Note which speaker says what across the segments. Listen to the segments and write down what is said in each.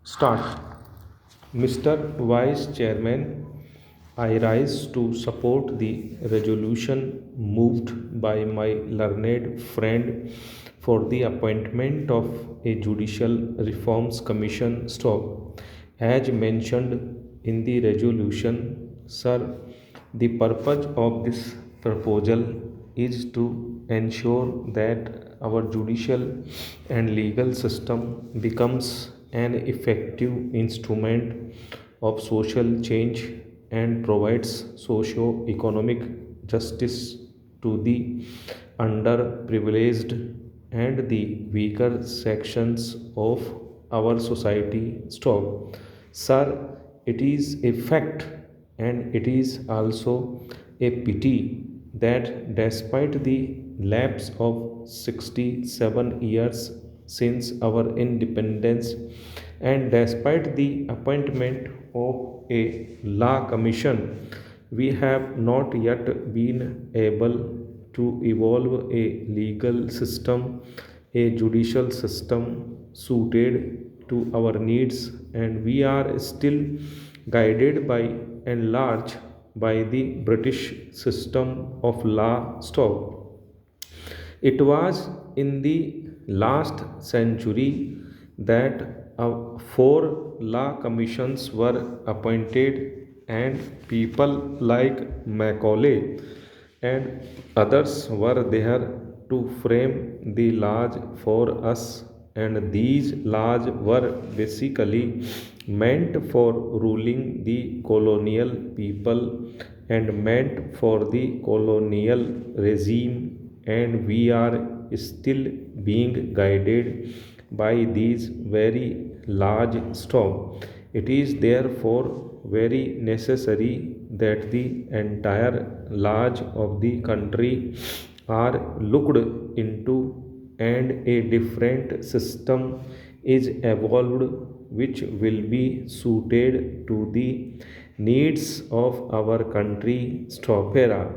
Speaker 1: Start. Mr. Vice Chairman, I rise to support the resolution moved by my learned friend for the appointment of a Judicial Reforms Commission. Stop. As mentioned in the resolution, sir, the purpose of this proposal is to ensure that our judicial and legal system becomes an effective instrument of social change and provides socio-economic justice to the underprivileged and the weaker sections of our society. Stop. Sir, it is a fact and it is also a pity that despite the lapse of 67 years since our independence and despite the appointment of a law commission, we have not yet been able to evolve a legal system, a judicial system suited to our needs, and we are still guided by and large by the British system of law. Stop. It was in the last century that four law commissions were appointed, and people like Macaulay and others were there to frame the laws for us. And these laws were basically meant for ruling the colonial people and meant for the colonial regime, and we are still being guided by these very large storm. It is therefore very necessary that the entire large of the country are looked into and a different system is evolved which will be suited to the needs of our country. Stopera.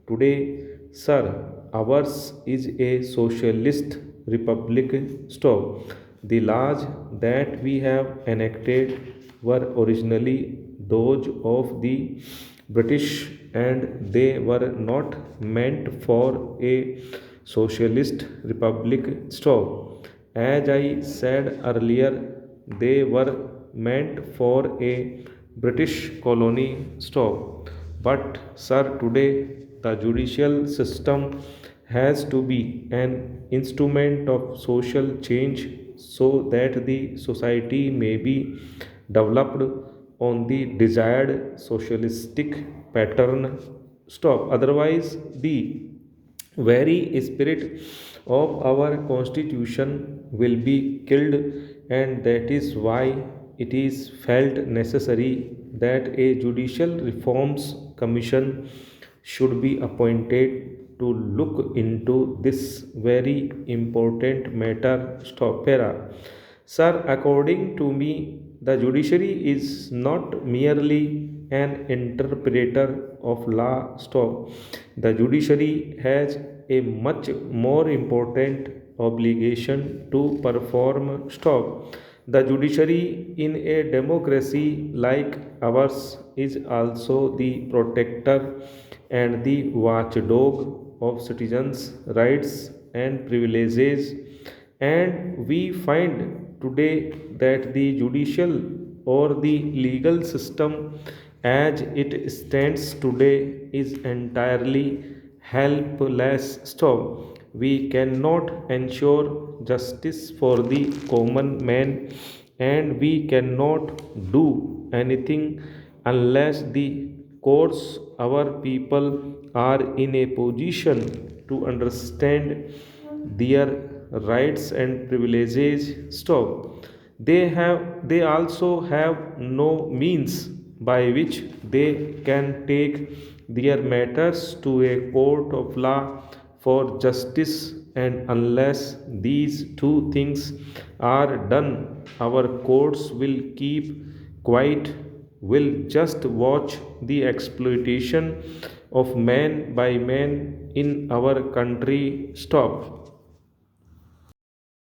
Speaker 1: Today, sir, ours is a socialist republic. Stop. The laws that we have enacted were originally those of the British and they were not meant for a socialist republic. Stop. As I said earlier, they were meant for a British colony. Stop. But, sir, today the judicial system has to be an instrument of social change so that the society may be developed on the desired socialistic pattern. Stop. Otherwise, the very spirit of our constitution will be killed, and that is why it is felt necessary that a judicial reforms commission should be appointed to look into this very important matter. Stopera. Sir, according to me, the judiciary is not merely an interpreter of law. Stop. The judiciary has a much more important obligation to perform. Stop. The judiciary in a democracy like ours is also the protector and the watchdog of citizens' rights and privileges. And we find today that the judicial or the legal system as it stands today is entirely helpless. Stop. We cannot ensure justice for the common man, and we cannot do anything unless the courts, our people, are in a position to understand their rights and privileges. Stop. They also have no means by which they can take their matters to a court of law for justice, and unless these two things are done, our courts will keep quiet, will just watch the exploitation of man by man in our country. Stop.